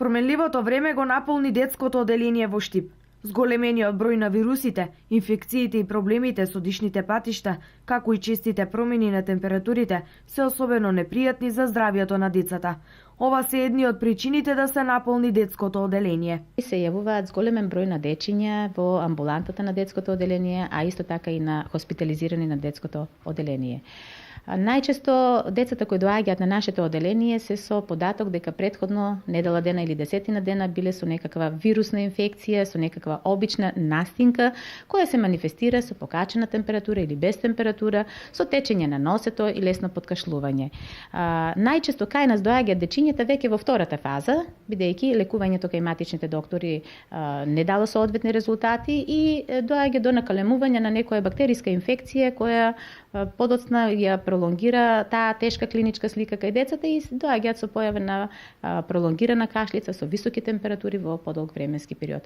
Променливото време го наполни детското оделение во Штип. Зголемениот број на вирусите, инфекциите и проблемите со дишните патишта, како и честите промени на температурите, се особено непријатни за здравјето на децата. Ова се едни од причините да се наполни детското оделение. Се јавуваат зголемен број на дечиња во амбулантата на детското оделение, а исто така и на хоспитализирани на детското оделение. Најчесто децата кои доаѓаат на нашето оделение се со податок дека претходно недела дена или десетина дена биле со некаква вирусна инфекција, со некаква обична настинка, која се манифестира со покачена температура или без температура, со течење на носето и лесно подкашлување. Најчесто кај нас доаѓаат дечињата веќе во втората фаза, бидејќи лекувањето кај матичните доктори не дало соодветни резултати и доаѓа до накалемување на некоја бактериска инфекција која подоцна ја пролонгира таа тешка клиничка слика кај децата и доаѓаат со појава на пролонгирана кашлица со високи температури во подолг временски период.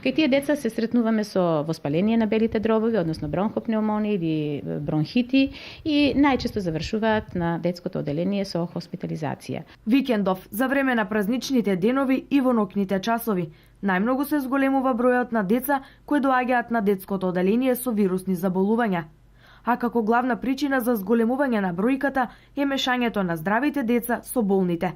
Кај тие деца се сретнуваме со воспаление на белите дробови, односно бронхопнеумонија или бронхити и најчесто завршуваат на детското оделение со хоспитализација. Викендов, за време на празничните денови и во ноќните часови, најмногу се зголемува бројот на деца кои доаѓаат на детското оделение со вирусни заболувања. А како главна причина за зголемување на бројката е мешањето на здравите деца со болните.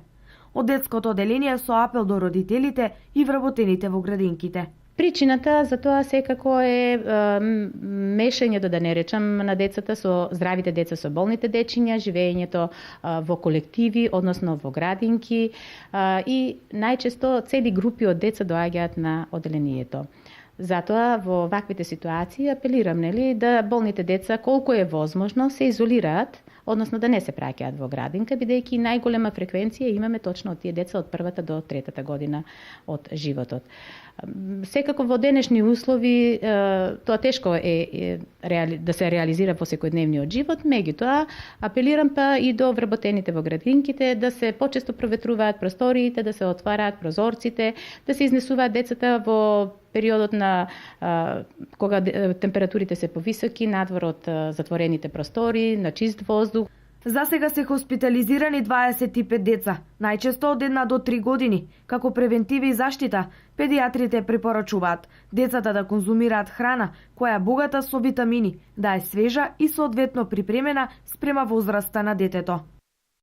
Од детското оделение со апел до родителите и вработените во градинките. Причината за тоа секако е мешањето, да не речам, на децата со здравите деца со болните дечиња, живеењето во колективи, односно во градинки и најчесто цели групи од деца доаѓаат на оделението. Затоа во ваквите ситуации апелирам да болните деца колку е возможно се изолираат, односно да не се праќаат во градинка, бидејќи најголема фреквенција имаме точно од тие деца од првата до третата година од животот. Секако во денешни услови тоа тешко е да се реализира во секојдневниот живот, меѓутоа апелирам па и до вработените во градинките да се почесто проветруваат просториите, да се отвараат прозорците, да се изнесуваат децата во периодот на кога температурите се повисоки надвор од затворените простори, на чист воздух. За сега се хоспитализирани 25 деца, најчесто од 1 до 3 години. Како превентива и заштита, педиатрите препорачуваат децата да конзумираат храна која е богата со витамини, да е свежа и соодветно припремена спрема возраста на детето.